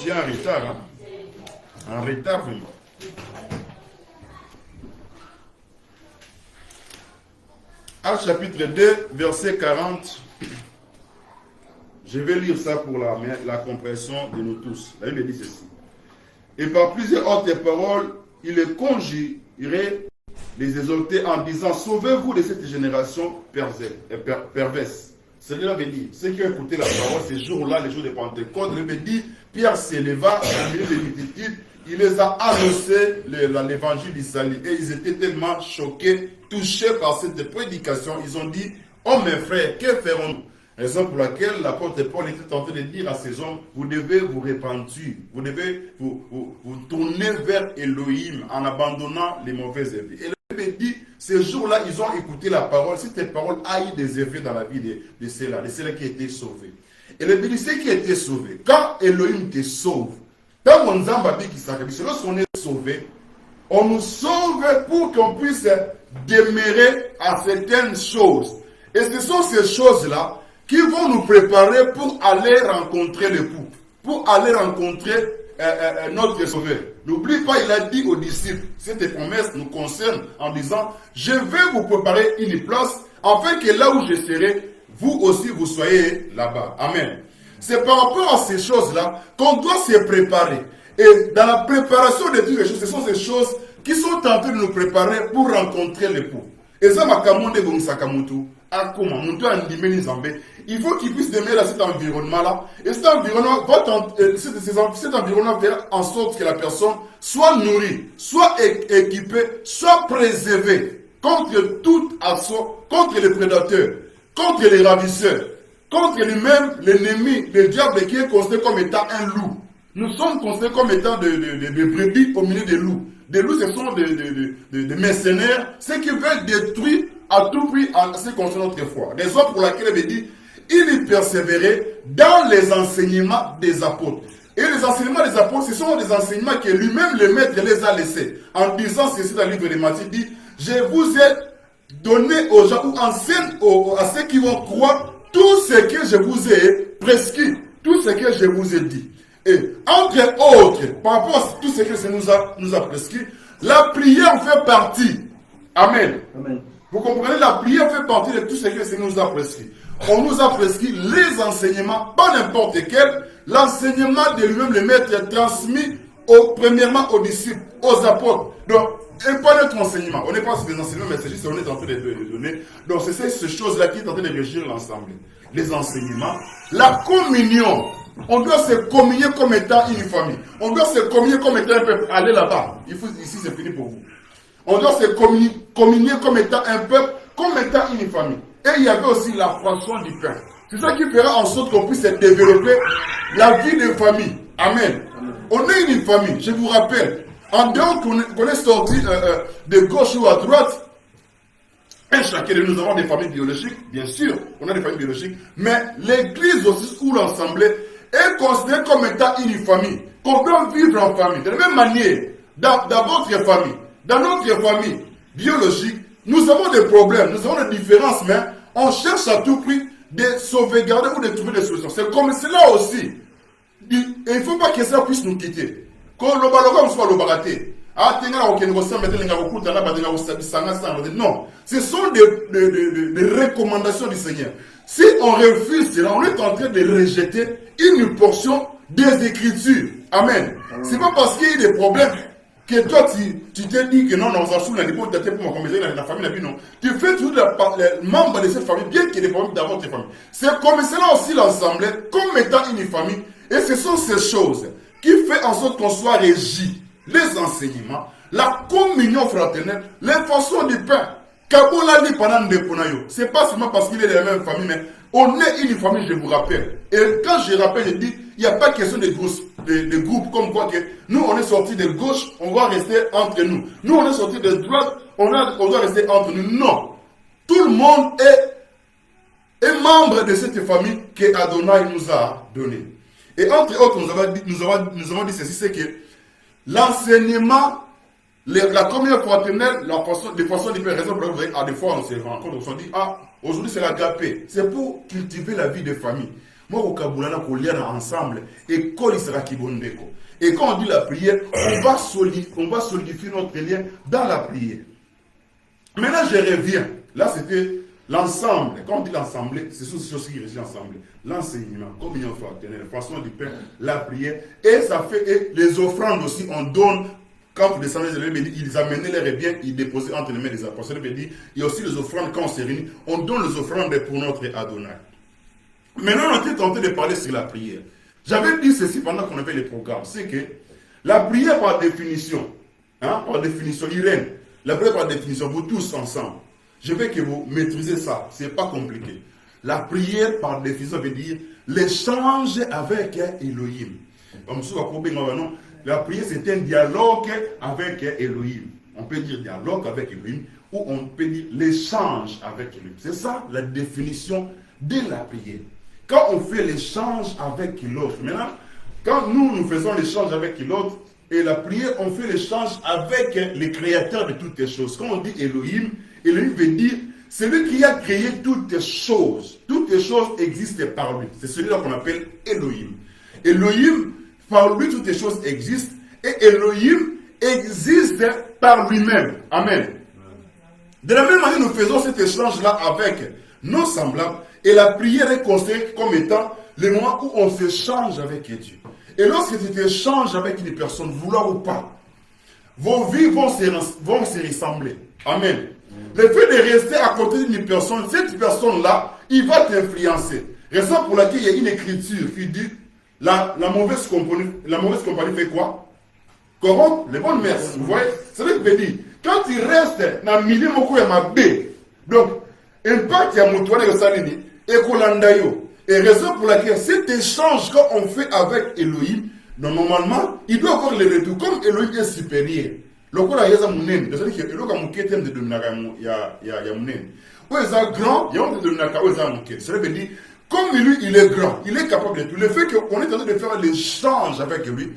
suis en retard. Hein. En retard, vraiment. Actes chapitre 2, verset 40. Je vais lire ça pour la compréhension de nous tous. La Bible dit ceci. Et par plusieurs autres paroles, il les conjurait, les exhortait en disant, sauvez-vous de cette génération perverse. Cela veut dire, ceux qui ont écouté la parole ces jours-là, les jours de Pentecôte, il veut dire, Pierre s'éleva au milieu des multitudes, il les a annoncé l'évangile du salut. Et ils étaient tellement choqués, touchés par cette prédication, ils ont dit, oh mes frères, que ferons-nous? Raison pour laquelle l'apôtre Paul était en train de dire à ces hommes, vous devez vous repentir, vous devez vous tourner vers Elohim en abandonnant les mauvais effets. Et le Bible dit, ces jours-là, ils ont écouté la parole. Cette parole a eu des effets dans la vie de ceux-là qui étaient sauvés. Et le Bible dit, ceux qui étaient sauvés, quand Elohim te sauve, dans mon Zambabi qui s'accapit, lorsqu'on est sauvé, on nous sauve pour qu'on puisse demeurer à certaines choses. Et ce sont ces choses-là qui vont nous préparer pour aller rencontrer l'époux, pour aller rencontrer notre sauveur. N'oublie pas, il a dit aux disciples, cette promesse nous concerne en disant, je vais vous préparer une place, afin que là où je serai, vous aussi vous soyez là-bas. Amen. C'est par rapport à ces choses-là qu'on doit se préparer. Et dans la préparation de toutes les choses, ce sont ces choses qui sont en train de nous préparer pour rencontrer l'époux. Et ça, il faut qu'il puisse demeurer dans cet environnement-là. Et cet environnement fera en sorte que la personne soit nourrie, soit équipée, soit préservée contre tout assaut, contre les prédateurs, contre les ravisseurs, contre lui-même l'ennemi, le diable qui est considéré comme étant un loup. Nous sommes considérés comme étant des brebis au milieu des loups. Des loups, ce sont des mercenaires, ceux qui veulent détruire à tout prix ce qui concerne notre foi. Raison pour laquelle il dit, il y persévérait dans les enseignements des apôtres. Et les enseignements des apôtres, ce sont des enseignements que lui-même, le maître, les a laissés. En disant ceci dans le livre de Matthieu, il dit, je vous ai donné aux gens, ou enseigne à ceux qui vont croire, tout ce que je vous ai prescrit, tout ce que je vous ai dit. Et entre autres, par rapport à tout ce que ça nous a prescrit, la prière fait partie. Amen. Amen. Vous comprenez, la prière fait partie de tout ce que ça nous a prescrit. On nous a prescrit les enseignements, pas n'importe lesquels, l'enseignement de lui-même, le maître, est transmis premièrement aux disciples, aux apôtres. Donc, et pas notre enseignement. On n'est pas sur des enseignements, mais c'est juste qu'on est en train de donner. Donc, c'est ces choses-là qui sont en train de régir l'ensemble. Les enseignements, la communion. On doit se communier comme étant une famille. On doit se communier comme étant un peuple. Allez là-bas. Ici, c'est fini pour vous. On doit se communier comme étant un peuple, comme étant une famille. Et il y avait aussi la fraction du pain. C'est ça qui fera en sorte qu'on puisse développer la vie de famille. Amen. On est une famille. Je vous rappelle, en dehors qu'on est sorti de gauche ou à droite, et chacun de nous avons des familles biologiques, bien sûr, on a des familles biologiques, mais l'église aussi, où l'assemblée, est considérée comme étant une famille, qu'on doit vivre en famille. De la même manière, dans votre famille, dans notre famille biologique, nous avons des problèmes, nous avons des différences, mais on cherche à tout prix de sauvegarder ou de trouver des solutions. C'est comme cela aussi. Et il ne faut pas que ça puisse nous quitter. Quand le baloga soit le baraté. Non, ce sont des recommandations du Seigneur. Si on refuse cela, on est en train de rejeter une portion des Écritures. Amen. C'est pas parce qu'il y a des problèmes que toi tu t'es dit que non, on s'en fout, pour la famille, non. Tu fais toujours les membres de cette famille, bien qu'il y ait des problèmes dans votre famille. C'est comme cela aussi l'ensemble, comme étant une famille. Et ce sont ces choses qui font en sorte qu'on soit régi. Les enseignements, la communion fraternelle, l'infraction du pain. C'est pas seulement parce qu'il est de la même famille, mais on est une famille, je vous rappelle. Et quand je rappelle, je dis, il n'y a pas question de groupes comme quoi que nous, on est sortis de gauche, on va rester entre nous. Nous, on est sortis de droite, on doit rester entre nous. Non. Tout le monde est membre de cette famille que Adonai nous a donnée. Et entre autres, nous avons dit ceci, c'est que l'enseignement, la communion fraternelle, les façons différentes, raison pour laquelle à des fois on se rencontre, on se dit, aujourd'hui c'est l'agapé, c'est pour cultiver la vie de famille. Moi, au Kaboulana, qu'on lien ensemble, et il sera Kibondeko. Et quand on dit la prière, on va solidifier notre lien dans la prière. Maintenant, je reviens. Là, c'était l'ensemble. Quand on dit l'ensemble, c'est ce qui régit l'ensemble. L'enseignement, communion fraternelle, façon du pain, la prière. Et ça fait, et les offrandes aussi, on donne. Quand vous descendez de l'église, ils amenaient leurs biens, ils déposaient entre les mains des apôtres. Il y a aussi les offrandes quand on se réunit. On donne les offrandes pour notre Adonai. Maintenant, on était tenté de parler sur la prière. J'avais dit ceci pendant qu'on avait les programmes. C'est que la prière par définition, par définition, Irène, la prière par définition, vous tous ensemble, je veux que vous maîtrisez ça. Ce n'est pas compliqué. La prière par définition veut dire l'échange avec Elohim. La prière, c'est un dialogue avec Elohim. On peut dire dialogue avec Elohim ou on peut dire l'échange avec Elohim. C'est ça la définition de la prière. Quand on fait l'échange avec l'autre, maintenant, quand nous faisons l'échange avec l'autre, et la prière, on fait l'échange avec le créateur de toutes les choses. Quand on dit Elohim, Elohim veut dire celui qui a créé toutes les choses. Toutes les choses existent par lui. C'est celui-là qu'on appelle Elohim. Elohim, par lui, toutes les choses existent. Et Elohim existe par lui-même. Amen. De la même manière, nous faisons cet échange-là avec nos semblables. Et la prière est considérée comme étant le moment où on s'échange avec Dieu. Et lorsque tu t'échanges avec une personne, vouloir ou pas, vos vies vont se ressembler. Amen. Le fait de rester à côté d'une personne, cette personne-là, il va t'influencer. Raison pour laquelle il y a une écriture qui dit la mauvaise compagnie fait quoi? Corrompt les bonnes mœurs. Vous voyez? C'est ce que je dis. Quand tu restes dans le milieu, donc, impact il y a mon toile de salini, et Kolandayo. Et raison pour laquelle cet échange qu'on fait avec Elohim, normalement, il doit avoir le retour. Comme Elohim est supérieur, le coup là, il y a un mounen. C'est-à-dire que Elohim a un quête de Dominaka, il y a un mounen. Où est-ce grand, il y a un de Dominaka, où est-ce un quête. Ça veut dire, comme lui, il est grand, il est capable de tout. Le fait qu'on est en train de faire l'échange avec lui,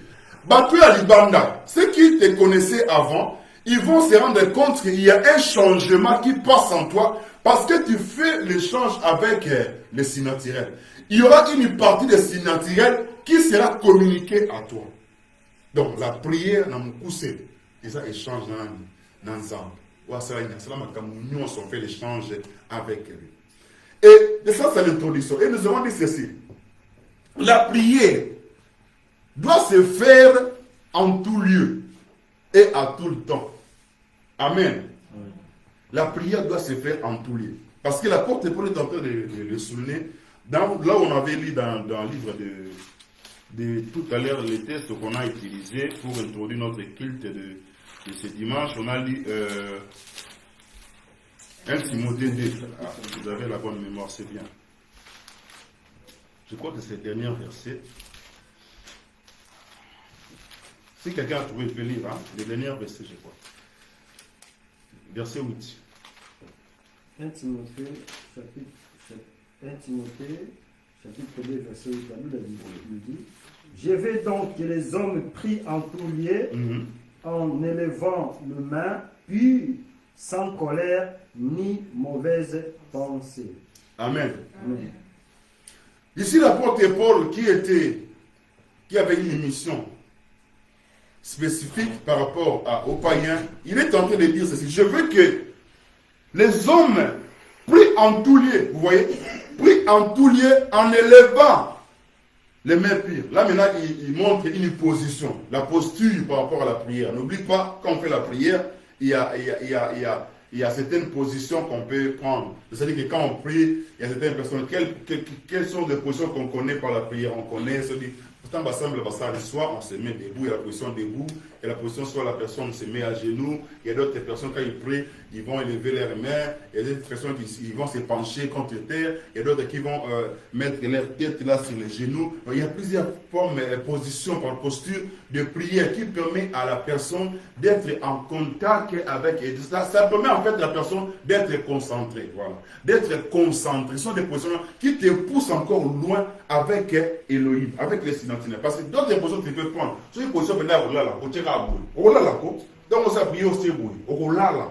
Batou Alibanda, ceux qui te connaissaient avant, ils vont se rendre compte qu'il y a un changement qui passe en toi parce que tu fais l'échange avec les signes naturels. Il y aura une partie des signes naturels qui sera communiquée à toi. Donc la prière n'a pas poussé. Et ça échange dans l'ensemble. On fait l'échange avec lui. Et ça, c'est l'introduction. Et nous avons dit ceci. La prière doit se faire en tout lieu et à tout le temps. Amen. La prière doit se faire en tout lieu. Parce que l'apôtre Paul est en train de le souligner. Là où on avait lu dans le livre de tout à l'heure, les textes qu'on a utilisés pour introduire notre culte de ce dimanche, on a lu 1 Timothée 2. Ah, vous avez la bonne mémoire, c'est bien. Je crois que c'est le dernier verset. Si quelqu'un a trouvé, il peut lire, le dernier verset, je crois. Verset 8. 1 Timothée, chapitre 2, verset 8, la Bible nous dit: je veux donc que les hommes prient en tout lieu, en élevant le main, puis sans colère ni mauvaise pensée. Amen. Amen. Ici, l'apôtre Paul qui avait une mission spécifique par rapport aux païens, il est en train de dire ceci: je veux que les hommes prient en tout lieu, vous voyez, prient en tout lieu en élevant les mains pures. Là maintenant, il montre une position, la posture par rapport à la prière. N'oublie pas, quand on fait la prière, il y a certaines positions qu'on peut prendre. C'est-à-dire que quand on prie, il y a certaines personnes. Quelles sont les positions qu'on connaît par la prière? On connaît, pourtant, le soir, on se met debout, il y a la position debout, et la position soit la personne se met à genoux. Il y a d'autres personnes, quand ils prient, ils vont élever leurs mains. Il y a d'autres personnes qui vont se pencher contre terre. Il y a d'autres qui vont mettre leur tête là sur les genoux. Donc, il y a plusieurs formes, positions par posture de prière qui permet à la personne d'être en contact avec Dieu. Ça permet en fait à la personne d'être concentrée. Voilà. D'être concentrée. Ce sont des positions qui te poussent encore loin avec Elohim, avec les signes. Parce que d'autres positions que tu peux prendre, c'est une position maintenant, donc on s'appuie aussi,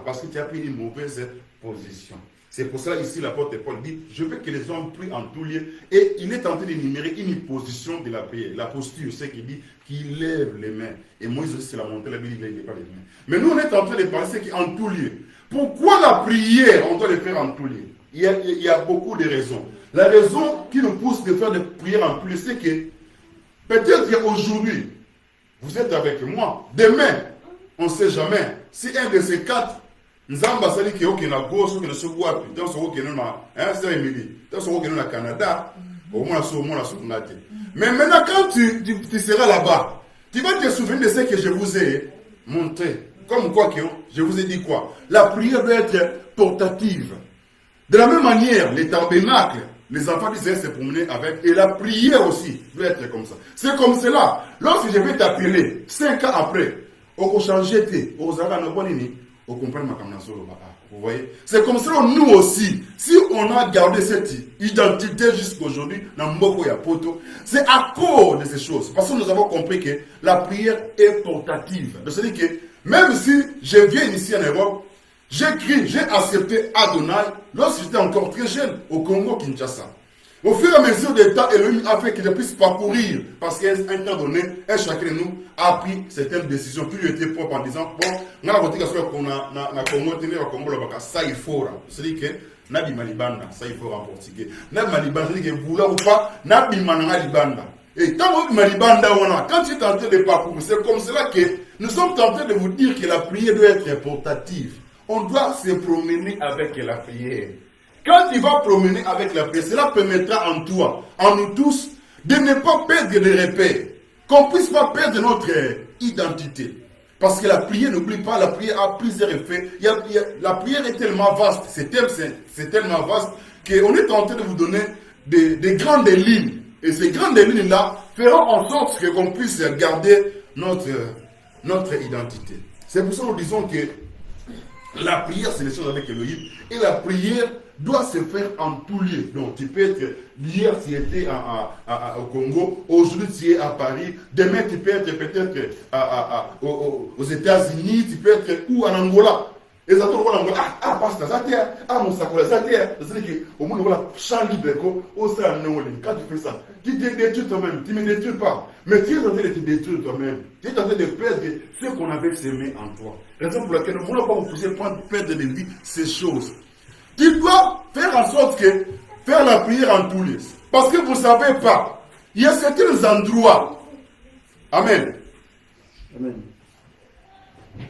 parce que tu as pris une mauvaise position. C'est pour cela ici l'apôtre Paul dit, je veux que les hommes prient en tout lieu. Et il est en train d'énumérer une position de la prière. La posture, c'est qu'il dit qu'il lève les mains. Et Moïse aussi, c'est la montée, la Bible, il ne lève pas les mains. Mais nous, on est en train de parler, c'est qu'en tout lieu. Pourquoi la prière, on doit le faire en tout lieu? Il y a beaucoup de raisons. La raison qui nous pousse de faire des prières en tout lieu, c'est que peut-être qu'aujourd'hui, vous êtes avec moi. Demain, on ne sait jamais. Si un de ces quatre, Nzamba sali ki oke na gauche, oke na souk wapi, dans son oke na c'est Emily, dans son oke na Canada, au moins la souknate. Mais maintenant, quand tu seras là-bas, tu vas te souvenir de ce que je vous ai montré. Comme quoi que je vous ai dit quoi? La prière doit être portative. De la même manière, les tabernacles, les enfants d'Israël se promenaient avec, et la prière aussi doit être comme ça. C'est comme cela. Lorsque je vais t'appeler, 5 ans après, on va changer tes, on va comprendre ma caméra. Vous voyez? C'est comme cela, nous aussi, si on a gardé cette identité jusqu'à aujourd'hui, dans Mboko et Poto, c'est à cause de ces choses. Parce que nous avons compris que la prière est portative. C'est-à-dire que même si je viens ici en Europe, j'ai accepté Adonai lorsque j'étais encore très jeune au Congo, Kinshasa. Au fur et à mesure du temps, Elohim a fait que je puisse parcourir. Parce qu'à un temps donné, chacun de nous a pris certaines décisions qui lui étaient propres en disant, bon, on a la voiture qu'on a Congo, ça il faut. C'est-à-dire que, Nabi Malibanda, ça il faut en portugais. Nabi Malibanda, c'est-à-dire que, vous ou pas, Nabi Malibanda. Et quand Malibanda, quand tu es tenté de parcourir, c'est comme cela que nous sommes tentés de vous dire que la prière doit être portative. On doit se promener avec la prière. Quand tu vas promener avec la prière, cela permettra en toi, en nous tous, de ne pas perdre de repères. Qu'on ne puisse pas perdre notre identité. Parce que la prière, n'oublie pas, la prière a plusieurs effets. La prière est tellement vaste, c'est tellement vaste, qu'on est tenté de vous donner des grandes lignes. Et ces grandes lignes-là feront en sorte qu'on puisse garder notre identité. C'est pour ça que nous disons que la prière, c'est les choses avec Elohim. Et la prière doit se faire en tout lieu. Donc, tu peux être, hier tu étais au Congo, aujourd'hui tu es à Paris, demain tu peux être peut-être aux États-Unis, tu peux être où en Angola. Et ça tourne en Angola, pasteur, ça terre, mon sacola, ça terre. C'est-à-dire qu'au moins, voilà, champ libre, au sein de quand tu fais ça, tu te détruis toi-même, tu ne me détruis pas. Mais tu es en train de te détruire toi-même. Tu es en train de perdre ce qu'on avait semé en toi. Raison pour laquelle nous ne voulons pas vous pousser pour perdre de vie ces choses. Tu dois faire en sorte que faire la prière en tous lieux. Parce que vous ne savez pas, il y a certains endroits. Amen. Amen.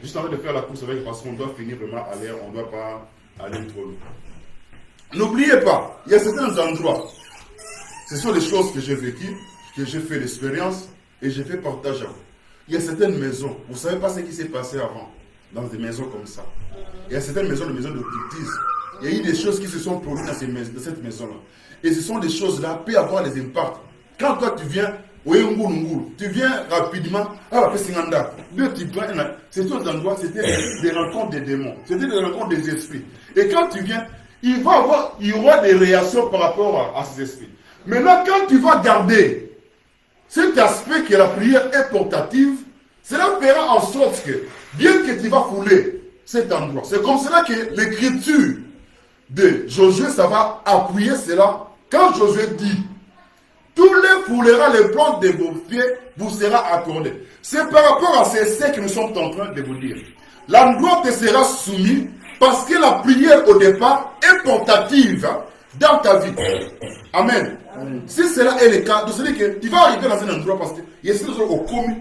Juste en train de faire la course avec, parce qu'on doit finir vraiment à l'air, on ne doit pas aller trop loin. N'oubliez pas, il y a certains endroits. Ce sont des choses que j'ai vécues, que j'ai fait l'expérience et j'ai fait partage à vous. Il y a certaines maisons, vous ne savez pas ce qui s'est passé avant, dans des maisons comme ça. Il y a certaines maisons, des maisons de cultisme. Il y a eu des choses qui se sont produites dans cette maison-là. Et ce sont des choses-là, peuvent avoir des impacts. Quand toi tu viens, tu viens rapidement, c'est tous endroits, c'était des rencontres des démons, c'était des rencontres des esprits. Et quand tu viens, il y aura des réactions par rapport à ces esprits. Maintenant, quand tu vas garder cet aspect que la prière est portative, cela fera en sorte que, bien que tu vas fouler cet endroit, c'est comme cela que l'écriture de Josué, ça va appuyer cela. Quand Josué dit, tous les foulera les plantes de vos pieds vous sera accordé. C'est par rapport à ce que nous sommes en train de vous dire. L'endroit te sera soumis parce que la prière au départ est portative dans ta vie. Amen. Amen. Si cela est le cas, c'est que tu vas arriver dans un endroit parce que il y a ces choses au commis.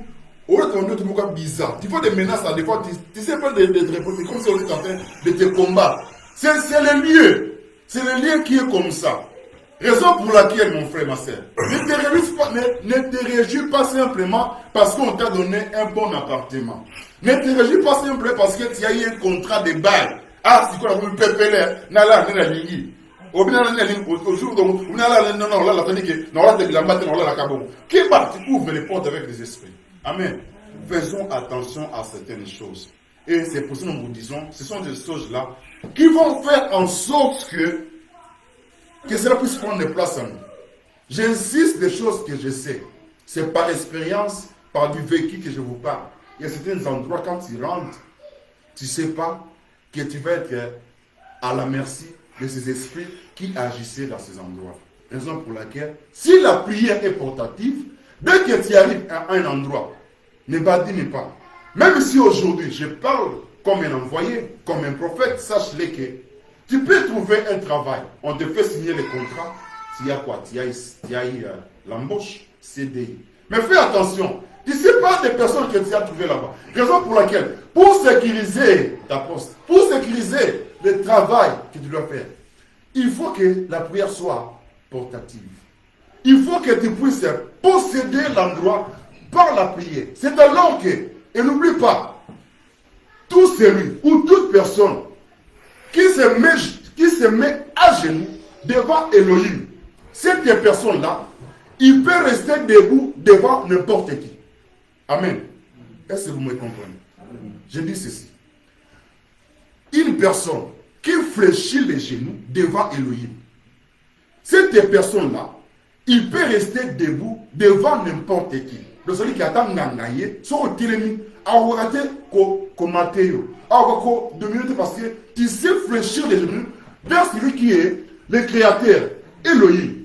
Au lieu de te faire bizarre, tu vois des menaces à des fois, tu sais pas de répondre, comme si on est en train de te combattre. C'est le lieu. C'est le lieu qui est comme ça. Raison pour laquelle, mon frère, ma soeur, ne te réjouis pas simplement parce qu'on t'a donné un bon appartement. Ne te réjouis pas simplement parce que tu as eu un contrat de bail. Ah, c'est quoi la pépélère? Nala, nala, lingui. Au jour où on a la non, la tonique, non, la matin, la cabon. Qui va, tu ouvres les portes avec les esprits. Amen. Faisons attention à certaines choses. Et c'est pour ça que nous vous disons, ce sont des choses-là qui vont faire en sorte que cela puisse prendre des places en nous. J'insiste des choses que je sais. C'est par expérience, par du vécu que je vous parle. Il y a certains endroits, quand tu rentres, tu ne sais pas que tu vas être à la merci de ces esprits qui agissaient dans ces endroits. Raison pour laquelle, si la prière est portative, dès que tu arrives à un endroit, ne badine pas. Même si aujourd'hui je parle comme un envoyé, comme un prophète, sache-le que tu peux trouver un travail. On te fait signer le contrat. Il y a quoi? Il y a l'embauche, CDI. Mais fais attention. Tu ne sais pas des personnes que tu as trouvées là-bas. Raison pour laquelle, pour sécuriser ta poste, pour sécuriser le travail que tu dois faire, il faut que la prière soit portative. Il faut que tu puisses posséder l'endroit par la prière. C'est alors que, et n'oublie pas, tout celui ou toute personne qui se met à genoux devant Elohim, cette personne-là, il peut rester debout devant n'importe qui. Amen. Est-ce que vous me comprenez? Je dis ceci. Une personne qui fléchit les genoux devant Elohim, cette personne-là, il peut rester debout devant n'importe qui. Donc celui qui attend Nangaye, son télémi, a raté comme Mathéo. Alors, 2 minutes parce que tu sais fléchir les genoux vers celui qui est le créateur, Elohim.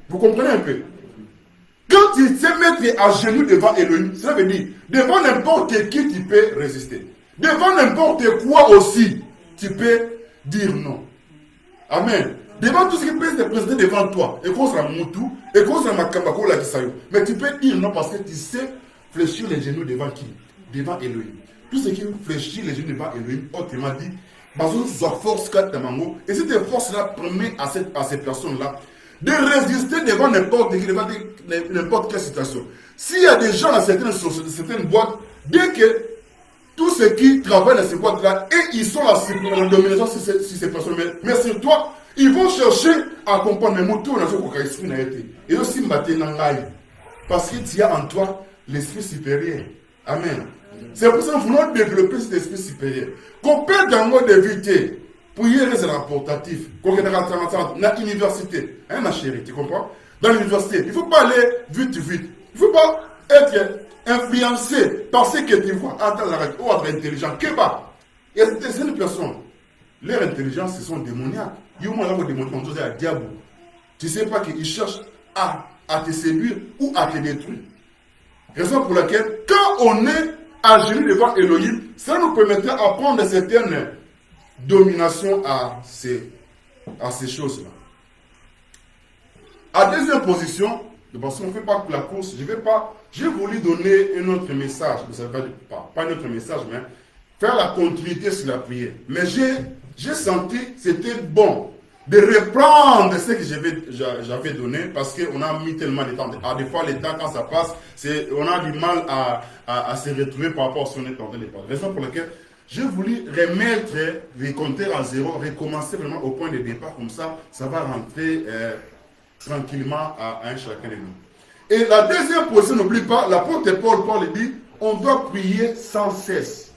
Vous comprenez un peu? Quand tu sais mettre à genoux devant Elohim, ça veut dire, devant n'importe qui, tu peux résister. Devant n'importe quoi aussi, tu peux dire non. Amen. Devant tout ce qui peut se présenter devant toi, et qu'on sera moutou, et qu'on sera makambako la kisayo. Mais tu peux dire non parce que tu sais fléchir les genoux devant qui? Devant Elohim. Tout ce qui fléchit les genoux devant Elohim, autrement dit, bazo soit force quatre mango, et cette force-là permet à ces personnes-là de résister devant n'importe qui, devant n'importe quelle situation. S'il y a des gens dans certaines boîtes, dès que tous ceux qui travaillent dans ces boîtes-là, et ils sont la domination sur ces personnes, mais sur toi, ils vont chercher à comprendre mes mots, et aussi parce que tu as en toi l'esprit supérieur. Amen. C'est pour ça que nous voulons développer cet esprit supérieur. Qu'on peut dans le mode d'éviter. Pour y aller, c'est portatif. Quand on est dans l'université, hein, ma chérie, tu comprends? Dans l'université, il ne faut pas aller vite. Il ne faut pas être influencé par ce que tu vois. Attends, être intelligent. Que pas? Il y a certaines personnes, leur intelligence, ce sont démoniaques. Ils ont là démoniaques, à diable. Tu ne sais pas qu'ils cherchent à te séduire ou à te détruire. Raison pour laquelle, quand on est à genoux devant Elohim, ça nous permettra d'apprendre certaines dominations à ces choses-là. À deuxième position, parce qu'on ne fait pas la course, j'ai voulu donner un autre message, pas un autre message, mais faire la continuité sur la prière. Mais j'ai senti que c'était bon de reprendre ce que j'avais donné parce qu'on a mis tellement de temps. Des fois, le temps, quand ça passe, on a du mal à se retrouver par rapport à ce qu'on est en train de parler. Raison pour laquelle j'ai voulu remettre les compteurs à zéro, recommencer vraiment au point de départ, comme ça va rentrer tranquillement à un chacun de nous. Et la deuxième position, n'oublie pas, l'apôtre Paul dit, on doit prier sans cesse.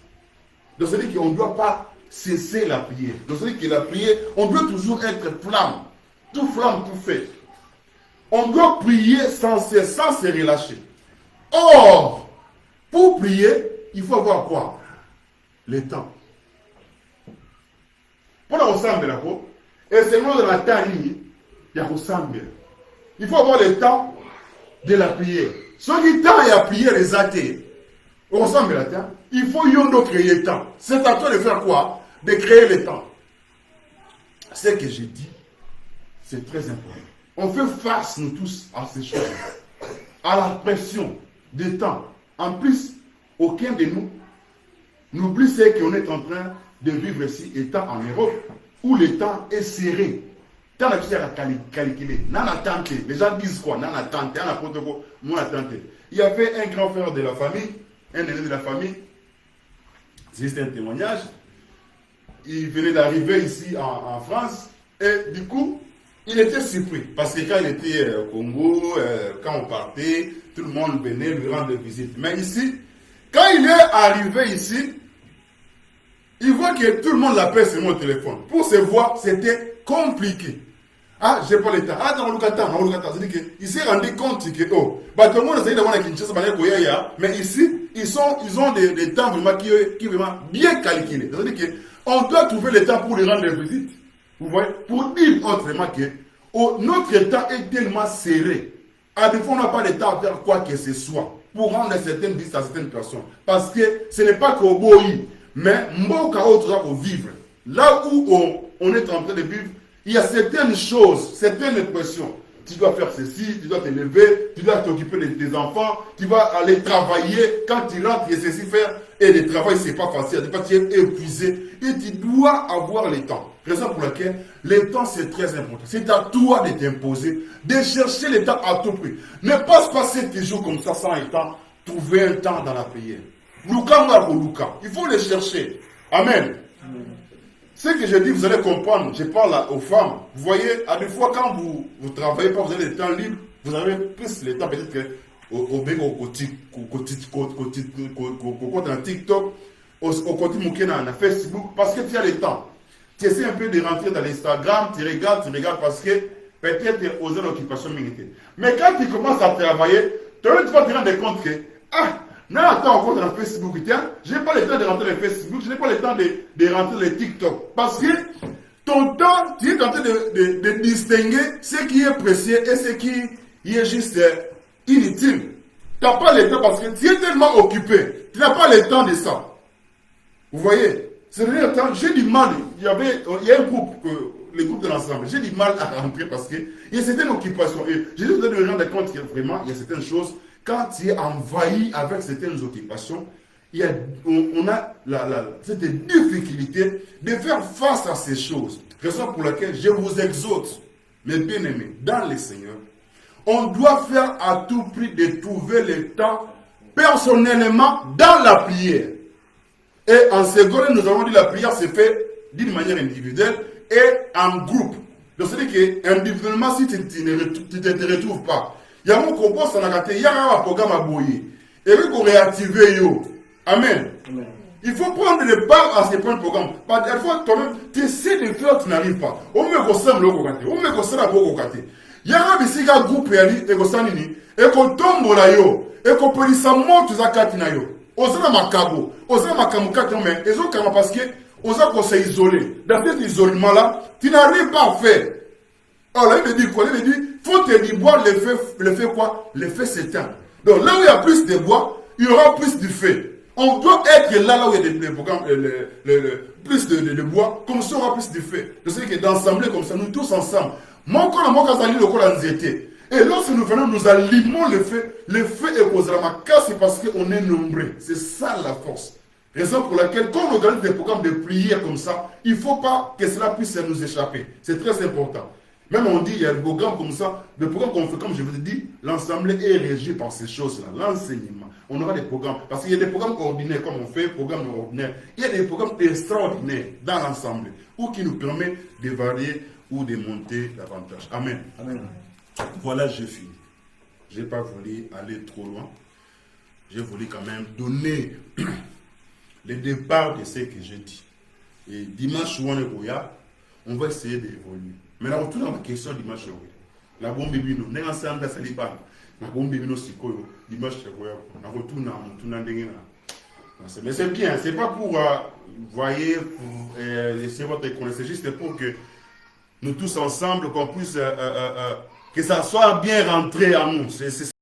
Donc, c'est-à-dire qu'on ne doit pas cesser la prière. Donc, c'est-à-dire que la prière, on doit toujours être flamme, tout fait. On doit prier sans cesse, sans se relâcher. Or, pour prier, il faut avoir quoi? Le temps. Pour la ressemble là, et c'est moi de la temps, il y a ressemble. Il faut avoir le temps de la prière. Ceux qui temps et à prier les athées, on ressemble là, il faut créer le temps. C'est à toi de faire quoi? De créer le temps. Ce que j'ai dit, c'est très important. On fait face, nous tous, à ces choses, à la pression du temps. En plus, aucun de nous n'oublie ce qu'on est en train de vivre ici, étant en Europe, où le temps est serré. Tant à calculer. Les gens disent quoi? Il y avait un grand frère de la famille, un aîné de la famille, c'est un témoignage. Il venait d'arriver ici en France, et du coup, il était surpris. Parce que quand il était au Congo, quand on partait, tout le monde venait lui rendre visite. Mais ici, quand il est arrivé ici, il voit que tout le monde l'appelle sur mon téléphone. Pour se voir, c'était compliqué. Ah, j'ai pas le temps. Ah, dans le temps. C'est-à-dire qu'il s'est rendu compte que, tout le monde essaie d'avoir la Kinshasa, mais ici, ils ont des temps vraiment qui vraiment bien calculés. C'est-à-dire qu'on doit trouver le temps pour lui rendre visite. Vous voyez, pour dire autrement que notre temps est tellement serré. À des fois, on n'a pas le temps à faire quoi que ce soit pour rendre certaines visites à certaines personnes. Parce que ce n'est pas qu'au Boï, mais Mboka autre pour vivre. Là où on est en train de vivre, il y a certaines choses, certaines pressions. Tu dois faire ceci, tu dois te lever, tu dois t'occuper de tes enfants, tu vas aller travailler. Quand tu rentres, il y a ceci faire. Et le travail, c'est pas facile. Tu es épuisé. Et tu dois avoir le temps. Raison pour laquelle le temps, c'est très important. C'est à toi de t'imposer, de chercher le temps à tout prix. Ne pas se passer tes jours comme ça sans le temps. Trouver un temps dans la prière. Luka. Il faut le chercher. Amen. Ce que je dis, vous allez comprendre. Je parle aux femmes. Vous voyez, à des fois, quand vous ne travaillez pas, vous avez le temps libre, vous avez plus le temps peut-être que au TikTok, au côté dans Facebook, parce que tu as le temps. Tu essaies un peu de rentrer dans l'Instagram, tu regardes parce que peut-être tu es aux occupations militaires. Mais quand tu commences à travailler, tu vas te rendre compte que, non, attends, encore dans Facebook, tiens, je n'ai pas le temps de rentrer dans Facebook, je n'ai pas le temps de rentrer dans TikTok. Parce que ton temps, tu es en train de distinguer ce qui est précieux et ce qui est juste inutile. Tu n'as pas le temps parce que tu es tellement occupé. Tu n'as pas le temps de ça. Vous voyez? C'est le temps, j'ai du mal. Il y a un groupe, le groupe de l'ensemble. J'ai du mal à rentrer parce qu'il y a certaines occupations. Et j'ai juste de me rendre compte que vraiment, il y a certaines choses. Quand tu es envahi avec certaines occupations, on a cette difficulté de faire face à ces choses. Raison pour laquelle je vous exhorte, mes bien-aimés, dans le Seigneur, on doit faire à tout prix de trouver le temps personnellement dans la prière. Et en seconde, nous avons dit que la prière se fait d'une manière individuelle et en groupe. Donc c'est-à-dire qu'individuellement, si tu ne te retrouves pas, il y a mon compost, il y a un programme à bouillir. Et puis qu'on réactive. Amen. Amen. Il faut prendre le part à ce point de programme. Parfois, toi-même, tu essaies de faire, tu n'arrives pas. On me ressemble au côté. On me ressemble au côté. Il y a un groupe et qu'on tombe là, et qu'on peut dire ça monte à Katinayo. Osana makabo, osana makamukati, mais ils ont quand parce que osa qu'on s'est isolé. Dans cet isolement là, tu n'arrives pas à faire. Alors là, il me dit quoi? Il me dit, faut te dire boire le feu quoi? Le feu s'éteint. Donc là où il y a plus de bois, il y aura plus de feu. On doit être là où il y a des programmes, plus de bois, comme ça on aura plus de feu. C'est-à-dire que d'ensembler comme ça, nous tous ensemble. Mon corps, le corps anxiété. Et lorsque nous venons, nous allumons le feu est causera ma casse parce qu'on est nombreux. C'est ça la force. Raison pour laquelle, quand on organise des programmes de prière comme ça, il ne faut pas que cela puisse nous échapper. C'est très important. Même on dit, il y a des programmes comme ça, des programmes qu'on fait, comme je vous ai dit, l'ensemble est régi par ces choses-là, l'enseignement. On aura des programmes, parce qu'il y a des programmes ordinaires, comme on fait, programmes ordinaires. Il y a des programmes extraordinaires dans l'ensemble, ou qui nous permettent de varier ou de monter davantage. Amen. Amen. Voilà, j'ai fini. Je n'ai pas voulu aller trop loin. J'ai voulu quand même donner le départ de ce que j'ai dit. Et dimanche, on va essayer d'évoluer. Mais là, on retourne à ma question dimanche. La bombe bibino, n'est ensemble à Saliban. La bombe bibino, c'est quoi? Dimanche, on retourne à mais c'est bien, c'est pas pour, voyez, laisser votre connaissance, c'est juste pour que nous tous ensemble, qu'on puisse, que ça soit bien rentré en nous.